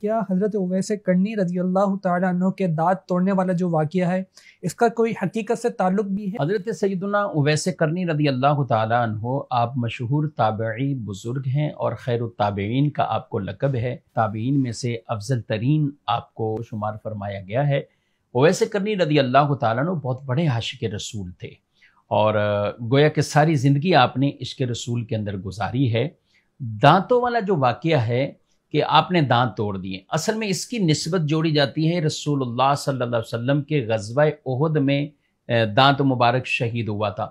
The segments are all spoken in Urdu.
کیا حضرت اویس کرنی رضی اللہ تعالیٰ عنہ کے دانت توڑنے والا جو واقعہ ہے اس کا کوئی حقیقت سے تعلق بھی ہے؟ حضرت سیدنا اویس کرنی رضی اللہ تعالیٰ عنہ آپ مشہور تابعی بزرگ ہیں اور خیر التابعین کا آپ کو لقب ہے۔ تابعین میں سے افضل ترین آپ کو شمار فرمایا گیا ہے۔ اویس کرنی رضی اللہ تعالیٰ عنہ بہت بڑے عاشق رسول تھے اور گویا کہ ساری زندگی آپ نے عشق رسول کے اندر گزاری ہے۔ دانتوں والا جو واقعہ ہے کہ آپ نے دانت توڑ دیے، اصل میں اس کی نسبت جوڑی جاتی ہے رسول اللہ صلی اللہ علیہ وسلم کے غزوہ احد میں دانت مبارک شہید ہوا تھا۔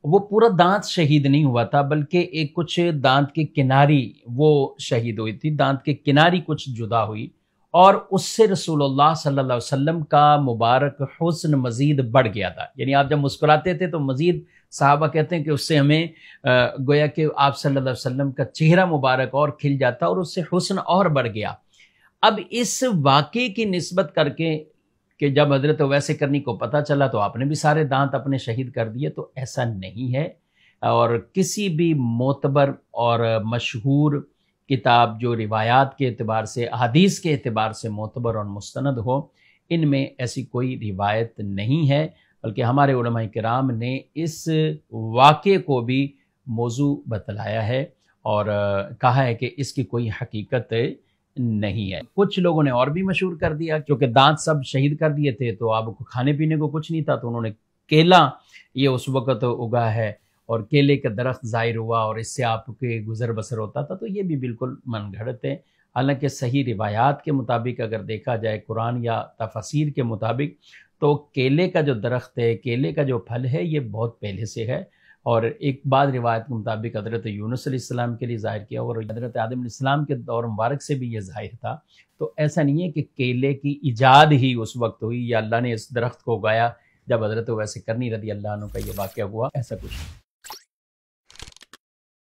وہ پورا دانت شہید نہیں ہوا تھا بلکہ ایک کچھ دانت کی کناری وہ شہید ہوئی تھی، دانت کی کناری کچھ جدا ہوئی اور اس سے رسول اللہ صلی اللہ علیہ وسلم کا مبارک حسن مزید بڑھ گیا تھا۔ یعنی آپ جب مسکراتے تھے تو مزید صحابہ کہتے ہیں کہ اس سے ہمیں گویا کہ آپ صلی اللہ علیہ وسلم کا چہرہ مبارک اور کھل جاتا اور اس سے حسن اور بڑھ گیا۔ اب اس واقعے کی نسبت کر کے کہ جب حضرت اویس کرنی کو پتہ چلا تو آپ نے بھی سارے دانت اپنے شہید کر دیے، تو ایسا نہیں ہے۔ اور کسی بھی معتبر اور مشہور کتاب جو روایات کے اعتبار سے، احادیث کے اعتبار سے معتبر اور مستند ہو، ان میں ایسی کوئی روایت نہیں ہے، بلکہ ہمارے علماء کرام نے اس واقعے کو بھی موضوع بتلایا ہے اور کہا ہے کہ اس کی کوئی حقیقت نہیں ہے۔ کچھ لوگوں نے اور بھی مشہور کر دیا، کیونکہ دانت سب شہید کر دیے تھے تو آپ کو کھانے پینے کو کچھ نہیں تھا، تو انہوں نے کیلا یہ اس وقت اگا ہے اور کیلے کا درخت ظاہر ہوا اور اس سے آپ کے گزر بسر ہوتا تھا، تو یہ بھی بالکل من گھڑت ہے۔ حالانکہ صحیح روایات کے مطابق اگر دیکھا جائے، قرآن یا تفاسیر کے مطابق، تو کیلے کا جو درخت ہے، کیلے کا جو پھل ہے، یہ بہت پہلے سے ہے اور ایک بعض روایت کے مطابق حضرت یونس علیہ السلام کے لیے ظاہر کیا اور حضرت آدم علیہ السلام کے دور مبارک سے بھی یہ ظاہر تھا۔ تو ایسا نہیں ہے کہ کیلے کی ایجاد ہی اس وقت ہوئی یا اللہ نے اس درخت کو اگایا جب حضرت اویس کرنی رضی اللہ عنہ کا یہ واقعہ ہوا، ایسا کچھ نہیں۔